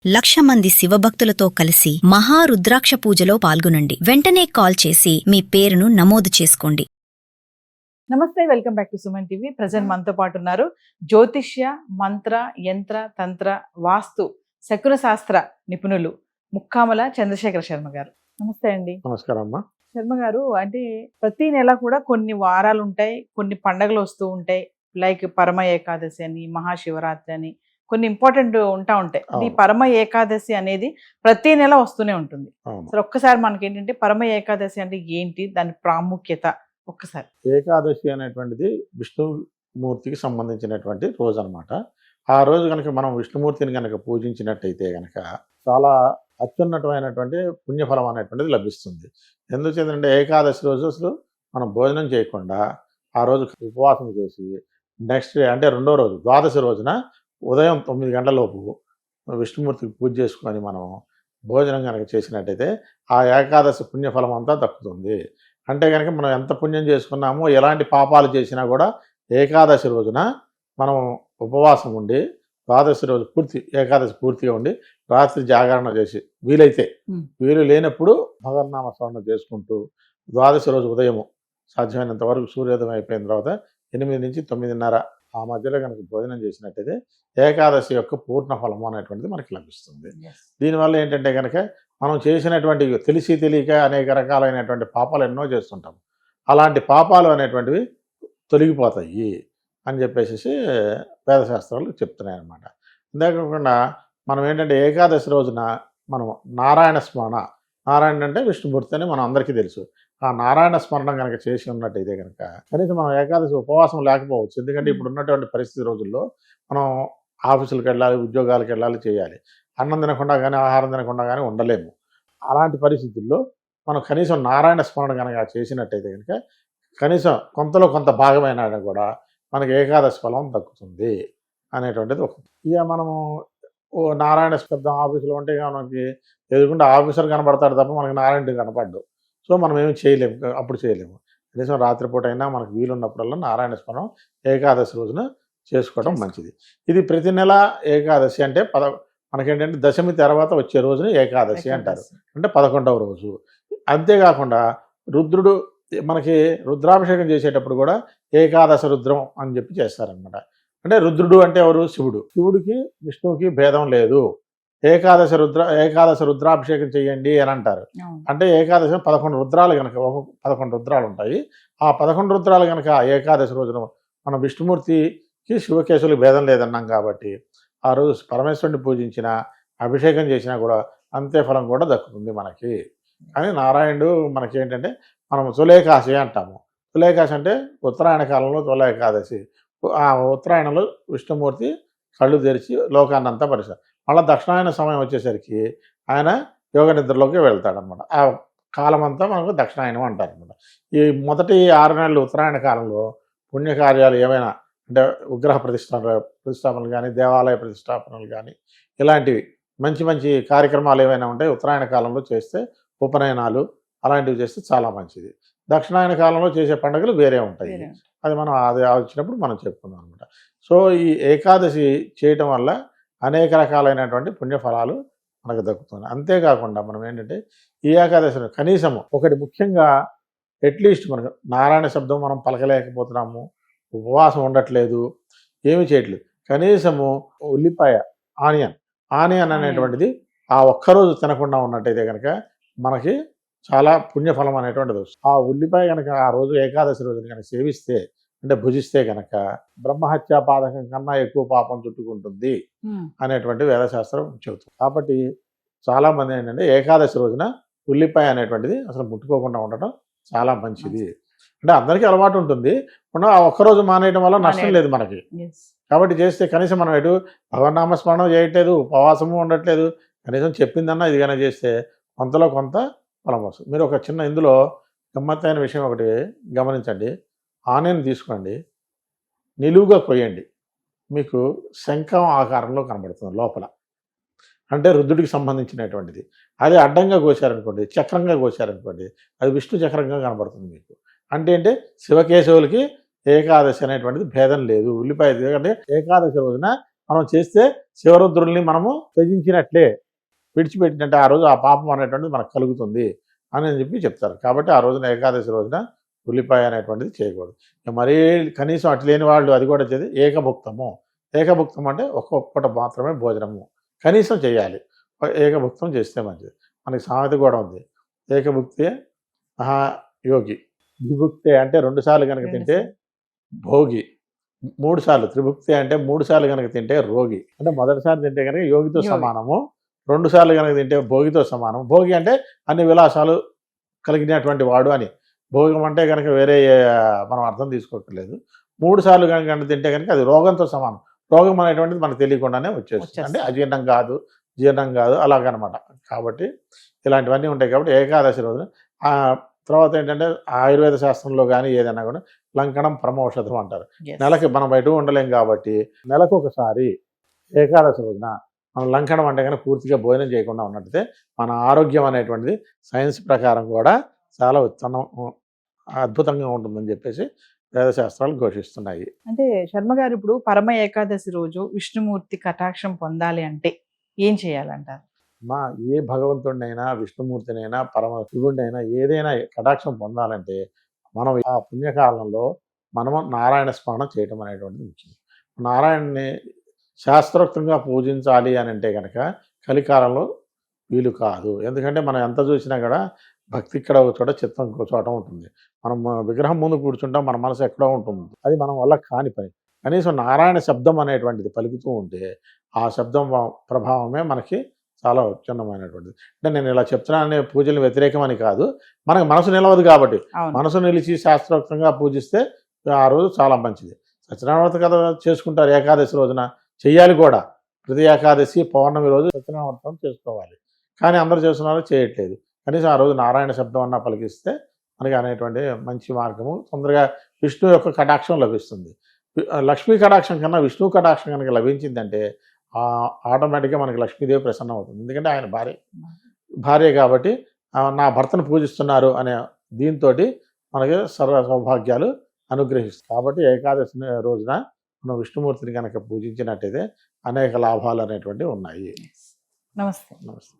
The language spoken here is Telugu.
1,00,000 మంది శివభక్తులతో కలిసి మహారుద్రాక్ష పూజలో పాల్గొనండి. వెంటనే కాల్ చేసి మీ పేరును నమోదు చేసుకోండి. నమస్తే, welcome back to Suman TV. Present మనతో పాటు ఉన్నారు జ్యోతిష్య, మంత్ర, యంత్ర, తంత్ర, వాస్తు, శకున శాస్త్ర నిపుణులు ముక్కామల చంద్రశేఖర శర్మ గారు. నమస్తే అండి. నమస్కారం అమ్మా. శర్మ గారు, అంటే ప్రతి నెల కూడా కొన్ని వారాలు ఉంటాయి, కొన్ని పండగలు వస్తూ ఉంటాయి. లైక్ పరమ ఏకాదశి అని, మహాశివరాత్రి అని కొన్ని ఇంపార్టెంట్ ఉంటాయి. ఈ పరమ ఏకాదశి అనేది ప్రతి నెల వస్తూనే ఉంటుంది. సరే, ఒక్కసారి మనకి ఏంటంటే పరమ ఏకాదశి అంటే ఏంటి, దాని ప్రాముఖ్యత ఒక్కసారి. ఏకాదశి అనేటువంటిది విష్ణుమూర్తికి సంబంధించినటువంటి రోజు అనమాట. ఆ రోజు కనుక మనం విష్ణుమూర్తిని కనుక పూజించినట్టయితే కనుక చాలా అత్యున్నతమైనటువంటి పుణ్యఫలం అనేటువంటిది లభిస్తుంది. ఎందుచేతంటే ఏకాదశి రోజు అసలు మనం భోజనం చేయకుండా ఆ రోజు ఉపవాసం చేసి నెక్స్ట్ డే అంటే రెండో రోజు ద్వాదశి రోజున ఉదయం 9 గంటలలోపు విష్ణుమూర్తికి పూజ చేసుకొని మనం భోజనం కనుక చేసినట్టయితే ఆ ఏకాదశి పుణ్యఫలం అంతా దక్కుతుంది. అంటే కనుక మనం ఎంత పుణ్యం చేసుకున్నామో, ఎలాంటి పాపాలు చేసినా కూడా ఏకాదశి రోజున మనం ఉపవాసం ఉండి ద్వాదశి రోజు ఏకాదశి పూర్తిగా ఉండి రాత్రి జాగరణ చేసి వీలైతే, వీలు లేనప్పుడు భగవన్నామ స్మరణ చేసుకుంటూ ద్వాదశి రోజు ఉదయము సాధ్యమైనంత వరకు సూర్యోదయం అయిపోయిన తర్వాత 8 నుంచి 9:30 ఆ మధ్యలో కనుక భోజనం చేసినట్టయితే ఏకాదశి యొక్క పూర్ణ ఫలము అనేటువంటిది మనకి లభిస్తుంది. దీనివల్ల ఏంటంటే కనుక మనం చేసినటువంటి తెలిసి తెలియక అనేక రకాలైనటువంటి పాపాలు ఎన్నో చేస్తుంటాం. అలాంటి పాపాలు అనేటువంటివి తొలగిపోతాయి అని చెప్పేసి వేదశాస్త్రాలు చెప్తున్నాయి అన్నమాట. అంతేకాకుండా మనం ఏంటంటే ఏకాదశి రోజున మనం నారాయణ స్మరణ, నారాయణ అంటే విష్ణుమూర్తి అని మనం అందరికీ తెలుసు. ఆ నారాయణ స్మరణ కనుక చేసి ఉన్నట్టయితే కనుక కనీసం మనం ఏకాదశి ఉపవాసం లేకపోవచ్చు. ఎందుకంటే ఇప్పుడు ఉన్నటువంటి పరిస్థితి రోజుల్లో మనం ఆఫీసులకు వెళ్ళాలి, ఉద్యోగాలకు వెళ్ళాలి, చేయాలి. అన్నం తినకుండా కానీ ఆహారం తినకుండా కానీ ఉండలేము. అలాంటి పరిస్థితుల్లో మనం కనీసం నారాయణ స్మరణ కనుక చేసినట్టయితే కనుక కనీసం కొంతలో కొంత భాగమైనా కూడా మనకి ఏకాదశి ఫలం దక్కుతుంది అనేటువంటిది ఒక. ఇక మనము నారాయణ శబ్దం ఆఫీసులో ఉంటే మనకి ఎదుగుండా ఆఫీసర్ కనబడతాడు తప్ప మనకి నారాయణుడు కనపడ్డు. సో మనం ఏమి చేయలేము, అప్పుడు చేయలేము. కనీసం రాత్రిపూట అయినా మనకు వీలున్నప్పుడల్లా నారాయణ స్మరణం ఏకాదశి రోజున చేసుకోవడం మంచిది. ఇది ప్రతి నెల ఏకాదశి అంటే మనకేంటంటే దశమి తర్వాత వచ్చే రోజుని ఏకాదశి అంటారు, అంటే 11వ రోజు. అంతేకాకుండా రుద్రుడు మనకి రుద్రాభిషేకం చేసేటప్పుడు కూడా ఏకాదశ రుద్రం అని చెప్పి చేస్తారనమాట. అంటే రుద్రుడు అంటే ఎవరు? శివుడు. శివుడికి విష్ణువుకి భేదం లేదు. ఏకాదశ రుద్రాభిషేకం చేయండి అని అంటారు. అంటే ఏకాదశి 11 రుద్రాలు కనుక 11 రుద్రాలు ఉంటాయి. ఆ 11 రుద్రాలు కనుక ఏకాదశి రోజున మనం విష్ణుమూర్తికి శివకేశవులకు భేదం లేదన్నాం కాబట్టి ఆ రోజు పరమేశ్వరుని పూజించిన, అభిషేకం చేసినా కూడా అంతే ఫలం కూడా దక్కుతుంది మనకి. కానీ నారాయణుడు మనకి ఏంటంటే మనం తొలేకాశి అంటాము. తొలేకాశి అంటే ఉత్తరాయణ కాలంలో తొల ఏకాదశి. ఆ ఉత్తరాయణంలో విష్ణుమూర్తి కళ్ళు తెరిచి లోకాన్నంతా పరిసరం. మళ్ళీ దక్షిణాయన సమయం వచ్చేసరికి ఆయన యోగ నిద్రలోకి వెళ్తాడనమాట. ఆ కాలం అంతా మనకు దక్షిణాయనం అంటారనమాట. ఈ మొదటి 6 నెలలు ఉత్తరాయణ కాలంలో పుణ్యకార్యాలు ఏమైనా అంటే విగ్రహ ప్రతిష్టాపనలు కానీ, దేవాలయ ప్రతిష్టాపనలు కానీ, ఇలాంటివి మంచి మంచి కార్యక్రమాలు ఏమైనా ఉంటాయి ఉత్తరాయణ కాలంలో చేస్తే, ఉపనయనాలు అలాంటివి చేస్తే చాలా మంచిది. దక్షిణాయన కాలంలో చేసే పండుగలు వేరే ఉంటాయి. అది మనం అది వచ్చినప్పుడు మనం చెప్పుకుందాం అనమాట. సో ఈ ఏకాదశి చేయటం వల్ల అనేక రకాలైనటువంటి పుణ్యఫలాలు మనకు దక్కుతుంది. అంతేకాకుండా మనం ఏంటంటే ఈ ఏకాదశి కనీసము ఒకటి ముఖ్యంగా అట్లీస్ట్ మనకు నారాయణ శబ్దం మనం పలకలేకపోతున్నాము, ఉపవాసం ఉండట్లేదు, ఏమి చేయట్లేదు, కనీసము ఉల్లిపాయ ఆనియన్ అనేటువంటిది ఆ ఒక్కరోజు తినకుండా ఉన్నట్టయితే కనుక మనకి చాలా పుణ్యఫలం అనేటువంటిది వస్తుంది. ఆ ఉల్లిపాయ కనుక ఆ రోజు ఏకాదశి రోజున కనుక సేవిస్తే అంటే భుజిస్తే కనుక బ్రహ్మహత్యా పాదకం కన్నా ఎక్కువ పాపం చుట్టుకుంటుంది అనేటువంటి వేదశాస్త్రం చెబుతుంది. కాబట్టి చాలా మంది ఏంటంటే ఏకాదశి రోజున ఉల్లిపాయ అనేటువంటిది అసలు ముట్టుకోకుండా ఉండటం చాలా మంచిది. అంటే అందరికీ అలవాటు ఉంటుంది, ఆ ఒక్కరోజు మానేయడం వల్ల నష్టం లేదు మనకి. కాబట్టి చేస్తే కనీసం మనం ఎటు భగవన్నామస్మరణం చేయట్లేదు, ఉపవాసము ఉండట్లేదు, కనీసం చెప్పిందన్నా ఇదిగానే చేస్తే కొంతలో కొంత ఫలం వస్తుంది. మీరు ఒక చిన్న ఇందులో గమ్మత్తైన విషయం ఒకటి గమనించండి. ఆనియన్ తీసుకోండి, నిలువుగా కొయ్యండి, మీకు శంఖం ఆకారంలో కనబడుతుంది లోపల, అంటే రుద్రుడికి సంబంధించినటువంటిది. అది అడ్డంగా కోసారనుకోండి, చక్రంగా కోసారనుకోండి, అది విష్ణు చక్రంగా కనబడుతుంది మీకు. అంటే శివకేశవులకి ఏకాదశి అనేటువంటిది భేదం లేదు. ఉల్లిపాయ ఎందుకంటే ఏకాదశి రోజున మనం చేస్తే శివరుద్రుల్ని మనము త్యజించినట్లే, విడిచిపెట్టినట్టే ఆ రోజు ఆ పాపం అనేటువంటిది మనకు కలుగుతుంది అని చెప్పి చెప్తారు. కాబట్టి ఆ రోజున ఏకాదశి రోజున ఉల్లిపాయ అనేటువంటిది చేయకూడదు. మరీ కనీసం అట్లేని వాళ్ళు అది కూడా చేసి ఏకభుక్తము. ఏకభుక్తం అంటే ఒక్కొక్కటి మాత్రమే భోజనము కనీసం చేయాలి. ఏకభుక్తం చేస్తే మంచిది. మనకి సామెత కూడా ఉంది, ఏకభుక్తే మహాయోగి, ద్విభుక్తే అంటే 2 సార్లు కనుక తింటే భోగి, 3 సార్లు త్రిభుక్తి అంటే 3 సార్లు కనుక తింటే రోగి. అంటే మొదటిసారి తింటే కనుక యోగితో సమానము, 2 సార్లు కనుక తింటే భోగితో సమానం. భోగి అంటే అన్ని విలాసాలు కలిగినటువంటి వాడు అని. భోగం అంటే కనుక వేరే మనం అర్థం తీసుకోవట్లేదు. 3 సార్లు కనుక తింటే కనుక అది రోగంతో సమానం. రోగం అనేటువంటిది మనకు తెలియకుండానే వచ్చేస్తుంది. అంటే అజీర్ణం కాదు, జీర్ణం కాదు, అలాగనమాట. కాబట్టి ఇలాంటివన్నీ ఉంటాయి. కాబట్టి ఏకాదశి రోజున తర్వాత ఏంటంటే ఆయుర్వేద శాస్త్రంలో కానీ ఏదైనా కూడా లంకణం పరమౌషధం అంటారు. నెలకి మనం బయట ఉండలేం కాబట్టి నెలకు ఒకసారి ఏకాదశి రోజున మనం లంకణం అంటే కానీ పూర్తిగా భోజనం చేయకుండా ఉన్నట్టయితే మన ఆరోగ్యం అనేటువంటిది సైన్స్ ప్రకారం కూడా చాలా అద్భుతంగా ఉంటుందని చెప్పేసి వేదశాస్త్రాలు ఘోషిస్తున్నాయి. అంటే శర్మ గారు, ఇప్పుడు పరమ ఏకాదశి రోజు విష్ణుమూర్తి కటాక్షం పొందాలి అంటే ఏం చేయాలంటారు? ఏ భగవంతుడినైనా, విష్ణుమూర్తినైనా, పరమ శివుడినైనా ఏదైనా కటాక్షం పొందాలంటే మనం ఆ పుణ్యకాలంలో మనము నారాయణ స్మరణ చేయటం అనేటువంటిది ముఖ్యం. నారాయణని శాస్త్రోక్తంగా పూజించాలి అని అంటే కనుక కలికాలంలో వీలు కాదు. ఎందుకంటే మనం ఎంత చూసినా కూడా భక్తి ఇక్కడ ఒక చోట, చిత్తం ఇంకో చోట ఉంటుంది. మనం విగ్రహం ముందు కూర్చుంటాం, మన మనసు ఎక్కడో ఉంటుంది. అది మనం వల్ల కాని పని. కనీసం నారాయణ శబ్దం అనేటువంటిది పలుకుతూ ఉంటే ఆ శబ్దం ప్రభావమే మనకి చాలా చిన్నమైనటువంటిది. అంటే నేను ఇలా చెప్తున్నానే పూజలు వ్యతిరేకమని కాదు, మనకు మనసు నిలవదు కాబట్టి. మనసు నిలిచి శాస్త్రోక్తంగా పూజిస్తే ఆ రోజు చాలా మంచిది. సత్యనారాయణ కథ చేసుకుంటారు ఏకాదశి రోజున, చెయ్యాలి కూడా. ప్రతి ఏకాదశి పౌర్ణమి రోజు సత్యనారాయణ చేసుకోవాలి. కానీ అందరూ చేస్తున్నారు, చేయట్లేదు. కనీసం ఆ రోజు నారాయణ శబ్దం అన్నా పలికిస్తే మనకి అనేటువంటి మంచి మార్గము, తొందరగా విష్ణు యొక్క కటాక్షం లభిస్తుంది. లక్ష్మీ కటాక్షం కన్నా విష్ణు కటాక్షం కనుక లభించిందంటే ఆటోమేటిక్గా మనకి లక్ష్మీదేవి ప్రసన్నం అవుతుంది. ఎందుకంటే ఆయన భార్య కాబట్టి నా భర్తను పూజిస్తున్నారు అనే దీంతో మనకి సర్వ సౌభాగ్యాలు అనుగ్రహిస్తుంది. కాబట్టి ఏకాదశి రోజున మనం విష్ణుమూర్తిని కనుక పూజించినట్టయితే అనేక లాభాలు అనేటువంటివి ఉన్నాయి. నమస్తే. నమస్తే.